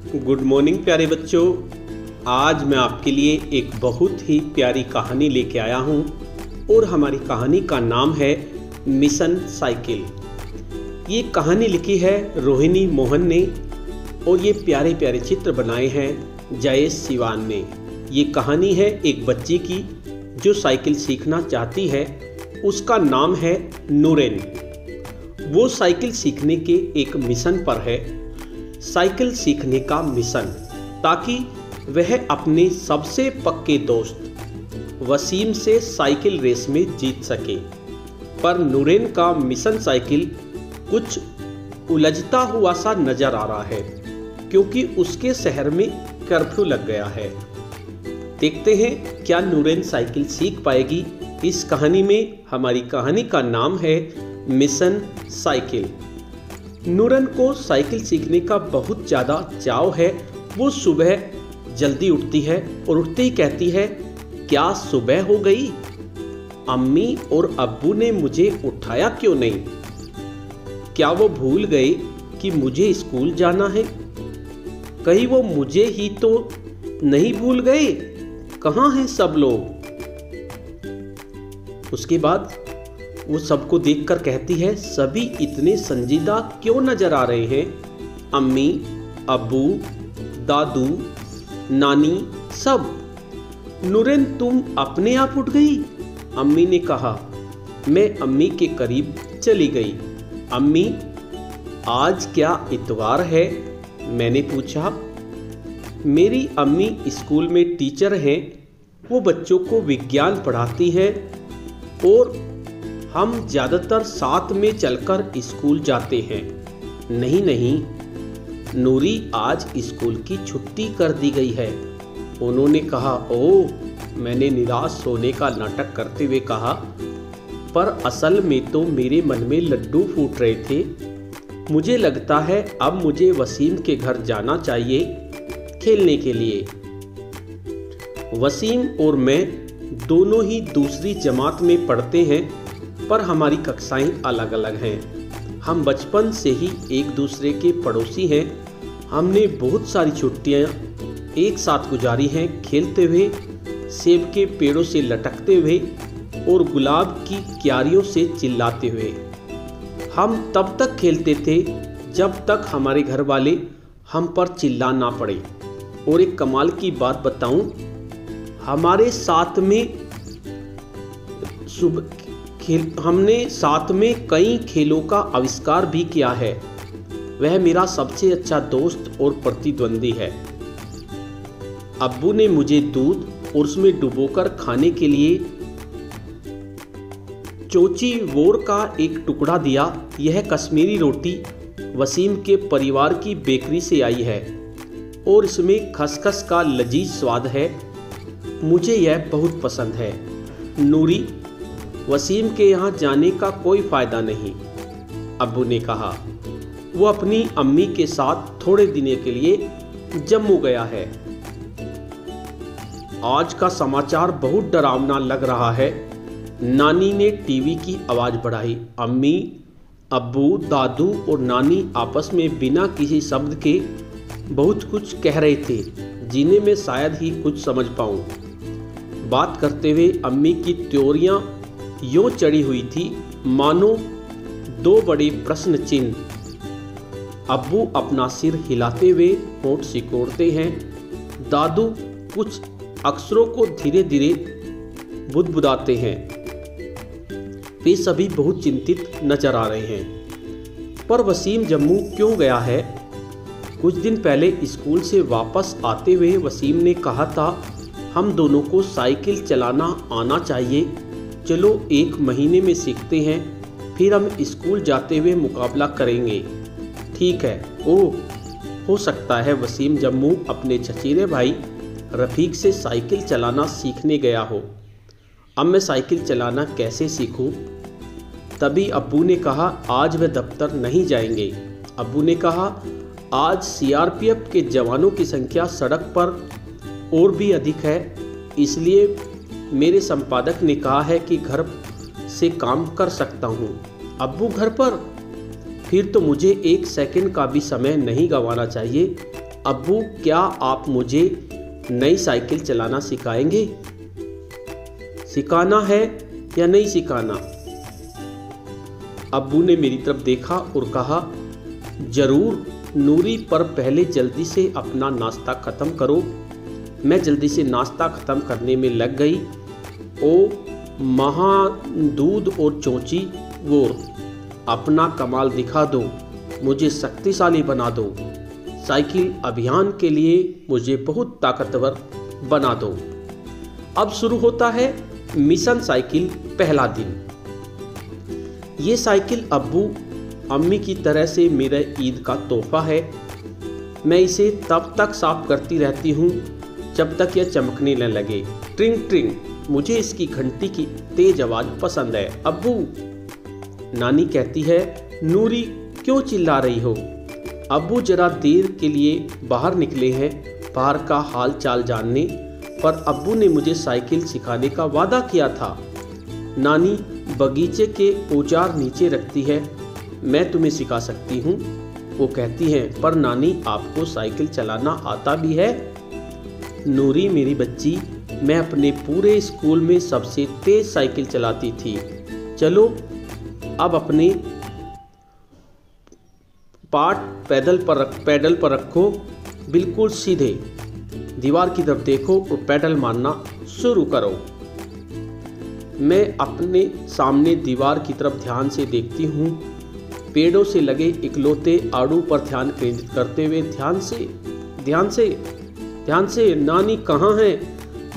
Good morning प्यारे बच्चों। आज मैं आपके लिए एक बहुत ही प्यारी कहानी लेके आया हूँ और हमारी कहानी का नाम है मिशन साइकिल। ये कहानी लिखी है रोहिणी मोहन ने और ये प्यारे प्यारे चित्र बनाए हैं जयेश सिवान ने। ये कहानी है एक बच्ची की जो साइकिल सीखना चाहती है। उसका नाम है नूरेन। वो साइकिल सीखने के एक मिशन पर है, साइकिल सीखने का मिशन, ताकि वह अपने सबसे पक्के दोस्त वसीम से साइकिल रेस में जीत सके। पर नूरेन का मिशन साइकिल कुछ उलझता हुआ सा नजर आ रहा है क्योंकि उसके शहर में कर्फ्यू लग गया है। देखते हैं क्या नूरेन साइकिल सीख पाएगी। इस कहानी में हमारी कहानी का नाम है मिशन साइकिल। नूरेन को साइकिल सीखने का बहुत ज़्यादा चाव है। वो सुबह जल्दी उठती है और उठते ही कहती है, क्या सुबह हो गई? अम्मी और अब्बू ने मुझे उठाया क्यों नहीं? क्या वो भूल गए कि मुझे स्कूल जाना है? कहीं वो मुझे ही तो नहीं भूल गए? कहाँ हैं सब लोग? उसके बाद वो सबको देखकर कहती है, सभी इतने संजीदा क्यों नजर आ रहे हैं? अम्मी, अब्बू, दादू, नानी, सब। नूरेन, तुम अपने आप उठ गई? अम्मी ने कहा। मैं अम्मी के करीब चली गई। अम्मी, आज क्या इतवार है? मैंने पूछा। मेरी अम्मी स्कूल में टीचर हैं। वो बच्चों को विज्ञान पढ़ाती हैं और हम ज़्यादातर साथ में चलकर स्कूल जाते हैं। नहीं नहीं नूरी, आज स्कूल की छुट्टी कर दी गई है। उन्होंने कहा। ओह, मैंने निराश होने का नाटक करते हुए कहा, पर असल में तो मेरे मन में लड्डू फूट रहे थे। मुझे लगता है अब मुझे वसीम के घर जाना चाहिए खेलने के लिए। वसीम और मैं दोनों ही दूसरी जमात में पढ़ते हैं, पर हमारी कक्षाएं अलग अलग हैं। हम बचपन से ही एक दूसरे के पड़ोसी हैं। हमने बहुत सारी छुट्टियां एक साथ गुजारी हैं, खेलते हुए, सेब के पेड़ों से लटकते हुए और गुलाब की क्यारियों से चिल्लाते हुए। हम तब तक खेलते थे जब तक हमारे घर वाले हम पर चिल्ला ना पड़े। और एक कमाल की बात बताऊं, हमने साथ में कई खेलों का आविष्कार भी किया है। वह मेरा सबसे अच्छा दोस्त और प्रतिद्वंदी है। अब्बू ने मुझे दूध और उसमें डुबोकर खाने के लिए चोची वोर का एक टुकड़ा दिया। यह कश्मीरी रोटी वसीम के परिवार की बेकरी से आई है और इसमें खसखस का लजीज स्वाद है। मुझे यह बहुत पसंद है। नूरी, वसीम के यहाँ जाने का कोई फायदा नहीं, अब्बू ने कहा। वो अपनी अम्मी के साथ थोड़े दिनों के लिए जम्मू गया है। आज का समाचार बहुत डरावना लग रहा है। नानी ने टीवी की आवाज बढ़ाई। अम्मी, अब्बू, दादू और नानी आपस में बिना किसी शब्द के बहुत कुछ कह रहे थे जिन्हें मैं शायद ही कुछ समझ पाऊं। बात करते हुए अम्मी की त्योरियां यूं चढ़ी हुई थी मानो दो बड़े प्रश्न चिन्ह। अब्बू अपना सिर हिलाते हुए होंठ सिकोड़ते हैं। दादू कुछ अक्षरों को धीरे धीरे बुदबुदाते हैं। वे सभी बहुत चिंतित नजर आ रहे हैं। पर वसीम जम्मू क्यों गया है? कुछ दिन पहले स्कूल से वापस आते हुए वसीम ने कहा था, हम दोनों को साइकिल चलाना आना चाहिए। चलो 1 महीने में सीखते हैं, फिर हम स्कूल जाते हुए मुकाबला करेंगे। ठीक है। ओह, हो सकता है वसीम जम्मू अपने चचेरे भाई रफ़ीक से साइकिल चलाना सीखने गया हो। अब मैं साइकिल चलाना कैसे सीखूं? तभी अब्बू ने कहा, आज वे दफ्तर नहीं जाएंगे। अब्बू ने कहा, आज सीआरपीएफ के जवानों की संख्या सड़क पर और भी अधिक है, इसलिए मेरे संपादक ने कहा है कि घर से काम कर सकता हूँ। अब्बू घर पर? फिर तो मुझे 1 सेकंड का भी समय नहीं गंवाना चाहिए। अब्बू, क्या आप मुझे नई साइकिल चलाना सिखाएंगे? सिखाना है या नहीं सिखाना? अब्बू ने मेरी तरफ देखा और कहा, जरूर नूरी, पर पहले जल्दी से अपना नाश्ता ख़त्म करो। मैं जल्दी से नाश्ता ख़त्म करने में लग गई। ओ महा दूध और चोंची, वो अपना कमाल दिखा दो, मुझे शक्तिशाली बना दो, साइकिल अभियान के लिए मुझे बहुत ताकतवर बना दो। अब शुरू होता है मिशन साइकिल पहला दिन। ये साइकिल अब्बू अम्मी की तरह से मेरा ईद का तोहफा है। मैं इसे तब तक साफ करती रहती हूँ जब तक यह चमकने न लगे। ट्रिंग ट्रिंग, मुझे इसकी घंटी की तेज आवाज़ पसंद है। अब्बू, नानी कहती है, नूरी क्यों चिल्ला रही हो? अब्बू जरा देर के लिए बाहर निकले हैं बाहर का हाल चाल जानने, पर अब्बू ने मुझे साइकिल सिखाने का वादा किया था। नानी बगीचे के औजार नीचे रखती है, मैं तुम्हें सिखा सकती हूँ, वो कहती हैं। पर नानी, आपको साइकिल चलाना आता भी है? नूरी मेरी बच्ची, मैं अपने पूरे स्कूल में सबसे तेज साइकिल चलाती थी। चलो अब अपने पार्ट पैडल पर रखो, बिल्कुल सीधे दीवार की तरफ देखो और पैडल मारना शुरू करो। मैं अपने सामने दीवार की तरफ ध्यान से देखती हूँ, पेड़ों से लगे इकलौते आड़ू पर ध्यान केंद्रित करते हुए ध्यान से नानी कहाँ है?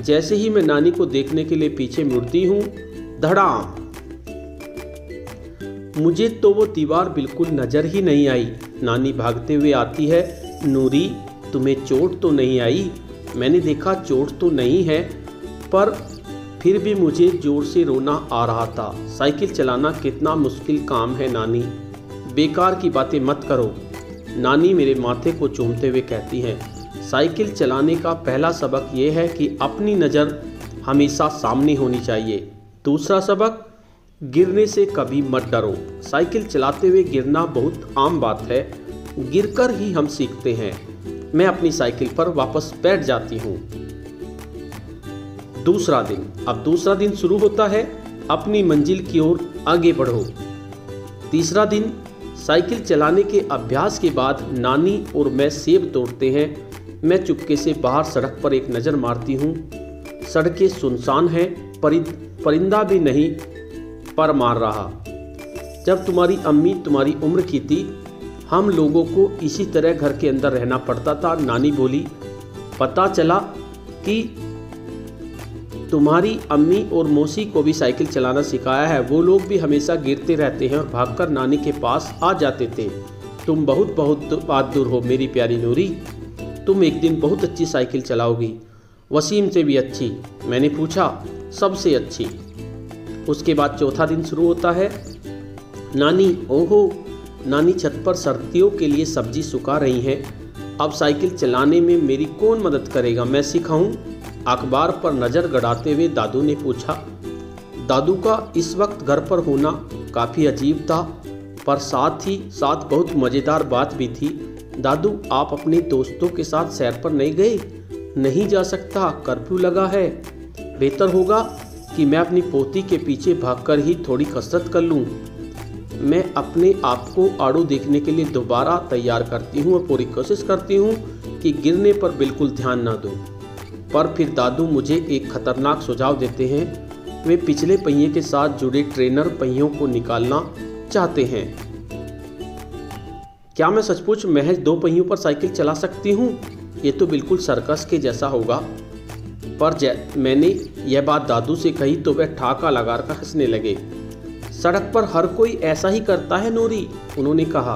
जैसे ही मैं नानी को देखने के लिए पीछे मुड़ती हूँ, धड़ाम, मुझे तो वो दीवार बिल्कुल नजर ही नहीं आई। नानी भागते हुए आती है, नूरी तुम्हें चोट तो नहीं आई? मैंने देखा चोट तो नहीं है, पर फिर भी मुझे जोर से रोना आ रहा था। साइकिल चलाना कितना मुश्किल काम है नानी, बेकार की बातें मत करो। नानी मेरे माथे को चूमते हुए कहती हैं, साइकिल चलाने का पहला सबक यह है कि अपनी नज़र हमेशा सामने होनी चाहिए। दूसरा सबक, गिरने से कभी मत डरो। साइकिल चलाते हुए गिरना बहुत आम बात है, गिरकर ही हम सीखते हैं। मैं अपनी साइकिल पर वापस बैठ जाती हूँ। दूसरा दिन, अब दूसरा दिन शुरू होता है, अपनी मंजिल की ओर आगे बढ़ो। तीसरा दिन, साइकिल चलाने के अभ्यास के बाद नानी और मैं सेब तोड़ते हैं। मैं चुपके से बाहर सड़क पर एक नज़र मारती हूँ। सड़कें सुनसान हैं, परिंदा भी नहीं पर मार रहा। जब तुम्हारी अम्मी तुम्हारी उम्र की थी, हम लोगों को इसी तरह घर के अंदर रहना पड़ता था। नानी बोली, पता चला कि तुम्हारी अम्मी और मौसी को भी साइकिल चलाना सिखाया है। वो लोग भी हमेशा गिरते रहते हैं और भागकर नानी के पास आ जाते थे। तुम बहुत बहादुर हो मेरी प्यारी नूरी, तुम एक दिन बहुत अच्छी साइकिल चलाओगी, वसीम से भी अच्छी। मैंने पूछा, सबसे अच्छी। उसके बाद चौथा दिन शुरू होता है। नानी, ओहो, नानी छत पर सर्दियों के लिए सब्जी सुखा रही हैं। अब साइकिल चलाने में मेरी कौन मदद करेगा, मैं सिखाऊं? अखबार पर नज़र गड़ाते हुए दादू ने पूछा। दादू का इस वक्त घर पर होना काफ़ी अजीब था, पर साथ ही साथ बहुत मज़ेदार बात भी थी। दादू, आप अपने दोस्तों के साथ सैर पर नहीं गए? नहीं जा सकता, कर्फ्यू लगा है। बेहतर होगा कि मैं अपनी पोती के पीछे भागकर ही थोड़ी कसरत कर लूँ। मैं अपने आप को आड़ू देखने के लिए दोबारा तैयार करती हूँ और पूरी कोशिश करती हूँ कि गिरने पर बिल्कुल ध्यान ना दूँ। पर फिर दादू मुझे एक खतरनाक सुझाव देते हैं। वे पिछले पहिए के साथ जुड़े ट्रेनर पहियों को निकालना चाहते हैं। क्या मैं सचमुच महज 2 पहियों पर साइकिल चला सकती हूँ? ये तो बिल्कुल सर्कस के जैसा होगा। पर मैंने यह बात दादू से कही तो वह ठाका लगाकर हंसने लगे। सड़क पर हर कोई ऐसा ही करता है नूरी, उन्होंने कहा।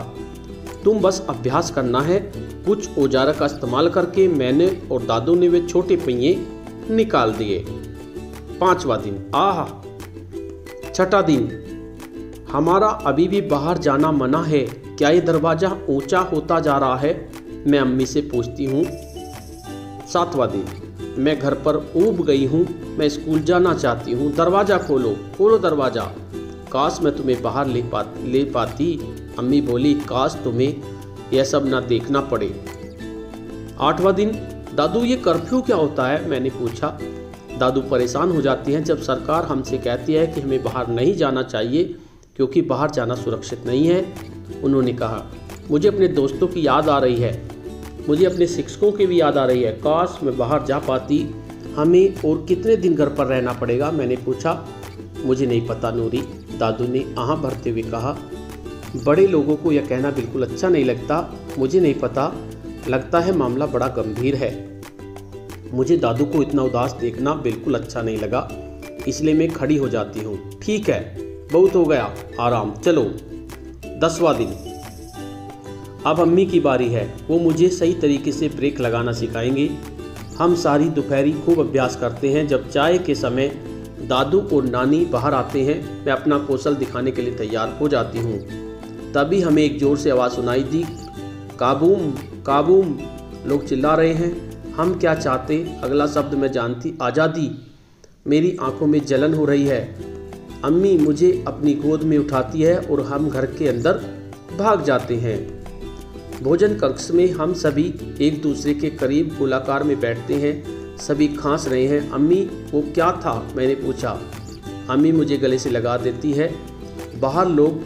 तुम बस अभ्यास करना है। कुछ औजार का इस्तेमाल करके मैंने और दादू ने वे छोटे पहिए निकाल दिए। 5वां दिन, आहा। 6ठा दिन, हमारा अभी भी बाहर जाना मना है। क्या ये दरवाज़ा ऊंचा होता जा रहा है? मैं अम्मी से पूछती हूँ। 7वां दिन, मैं घर पर ऊब गई हूँ, मैं स्कूल जाना चाहती हूँ। दरवाज़ा खोलो, खोलो दरवाज़ा। काश मैं तुम्हें बाहर ले पाती। अम्मी बोली, काश तुम्हें यह सब ना देखना पड़े। 8वां दिन, दादू ये कर्फ्यू क्या होता है, मैंने पूछा। दादू परेशान हो जाती हैं जब सरकार हमसे कहती है कि हमें बाहर नहीं जाना चाहिए क्योंकि बाहर जाना सुरक्षित नहीं है। उन्होंने कहा, मुझे अपने दोस्तों की याद आ रही है, मुझे अपने शिक्षकों की भी याद आ रही है, काश मैं बाहर जा पाती। हमें और कितने दिन घर पर रहना पड़ेगा, मैंने पूछा। मुझे नहीं पता नूरी, दादू ने आह भरते हुए कहा। बड़े लोगों को यह कहना बिल्कुल अच्छा नहीं लगता, मुझे नहीं पता, लगता है मामला बड़ा गंभीर है। मुझे दादू को इतना उदास देखना बिल्कुल अच्छा नहीं लगा, इसलिए मैं खड़ी हो जाती हूँ। ठीक है, बहुत हो गया आराम, चलो। 10वां दिन, अब अम्मी की बारी है, वो मुझे सही तरीके से ब्रेक लगाना सिखाएंगे। हम सारी दोपहरी खूब अभ्यास करते हैं। जब चाय के समय दादू और नानी बाहर आते हैं, मैं अपना कौशल दिखाने के लिए तैयार हो जाती हूँ। तभी हमें एक जोर से आवाज़ सुनाई दी, काबूम काबूम। लोग चिल्ला रहे हैं। हम क्या चाहते, अगला शब्द मैं जानती, आज़ादी। मेरी आंखों में जलन हो रही है। अम्मी मुझे अपनी गोद में उठाती है और हम घर के अंदर भाग जाते हैं। भोजन कक्ष में हम सभी एक दूसरे के करीब गोलाकार में बैठते हैं। सभी खांस रहे हैं। अम्मी वो क्या था, मैंने पूछा। अम्मी मुझे गले से लगा देती है। बाहर लोग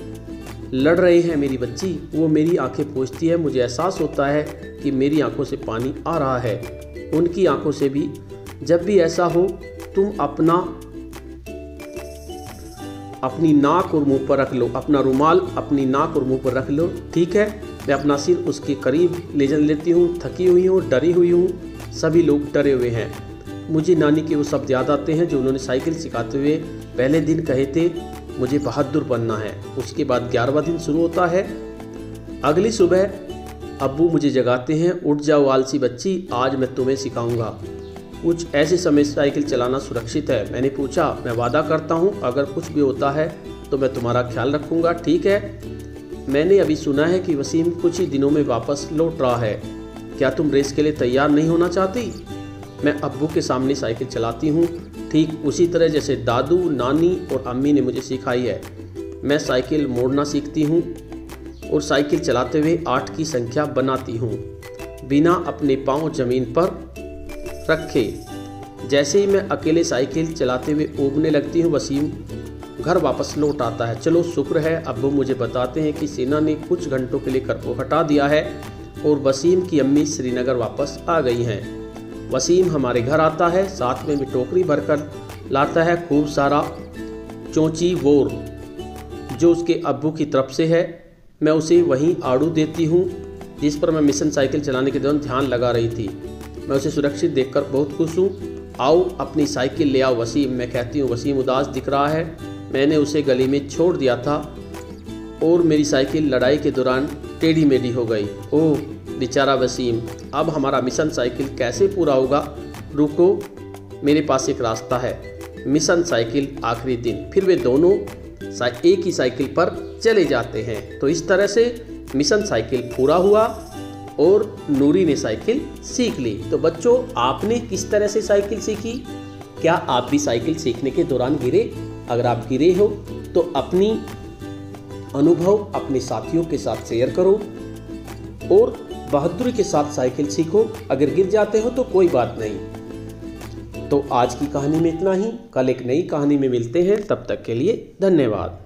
लड़ रहे हैं मेरी बच्ची। वो मेरी आंखें पोंछती है। मुझे एहसास होता है कि मेरी आंखों से पानी आ रहा है, उनकी आंखों से भी। जब भी ऐसा हो तुम अपनी नाक और मुंह पर रख लो, अपना रुमाल अपनी नाक और मुंह पर रख लो, ठीक है। मैं अपना सिर उसके करीब ले लेती हूँ। थकी हुई हूँ, डरी हुई हूँ। सभी लोग डरे हुए हैं। मुझे नानी के वो शब्द याद आते हैं जो उन्होंने साइकिल सिखाते हुए पहले दिन कहे थे, मुझे बहादुर बनना है। उसके बाद 11वां दिन शुरू होता है। अगली सुबह अब्बू मुझे जगाते हैं, उठ जाओ आलसी बच्ची, आज मैं तुम्हें सिखाऊंगा। कुछ ऐसे समय साइकिल चलाना सुरक्षित है, मैंने पूछा। मैं वादा करता हूँ, अगर कुछ भी होता है तो मैं तुम्हारा ख्याल रखूँगा, ठीक है। मैंने अभी सुना है कि वसीम कुछ ही दिनों में वापस लौट रहा है। क्या तुम रेस के लिए तैयार नहीं होना चाहती? मैं अब्बू के सामने साइकिल चलाती हूँ, ठीक उसी तरह जैसे दादू, नानी और अम्मी ने मुझे सिखाई है। मैं साइकिल मोड़ना सीखती हूँ और साइकिल चलाते हुए 8 की संख्या बनाती हूँ, बिना अपने पाँव जमीन पर रखे। जैसे ही मैं अकेले साइकिल चलाते हुए ऊबने लगती हूँ, वसीम घर वापस लौट आता है। चलो शुक्र है, अब्बू मुझे बताते हैं कि सेना ने कुछ घंटों के लिए कर्फ्यू हटा दिया है और वसीम की अम्मी श्रीनगर वापस आ गई हैं। वसीम हमारे घर आता है, साथ में भी टोकरी भरकर लाता है खूब सारा चौंची वोर जो उसके अब्बू की तरफ से है। मैं उसे वहीं आड़ू देती हूँ जिस पर मैं मिशन साइकिल चलाने के दौरान ध्यान लगा रही थी। मैं उसे सुरक्षित देखकर बहुत खुश हूँ। आओ अपनी साइकिल ले आओ वसीम, मैं कहती हूँ। वसीम उदास दिख रहा है। मैंने उसे गली में छोड़ दिया था और मेरी साइकिल लड़ाई के दौरान टेढ़ी मेढ़ी हो गई। ओह बेचारा वसीम, अब हमारा मिशन साइकिल कैसे पूरा होगा? रुको, मेरे पास एक रास्ता है। मिशन साइकिल आखिरी दिन। फिर वे दोनों एक ही साइकिल पर चले जाते हैं। तो इस तरह से मिशन साइकिल पूरा हुआ और नूरी ने साइकिल सीख ली। तो बच्चों, आपने किस तरह से साइकिल सीखी? क्या आप भी साइकिल सीखने के दौरान गिरे? अगर आप गिरे हो तो अपनी अनुभव अपने साथियों के साथ शेयर करो और बहादुरी के साथ साइकिल सीखो। अगर गिर जाते हो तो कोई बात नहीं। तो आज की कहानी में इतना ही। कल एक नई कहानी में मिलते हैं। तब तक के लिए धन्यवाद।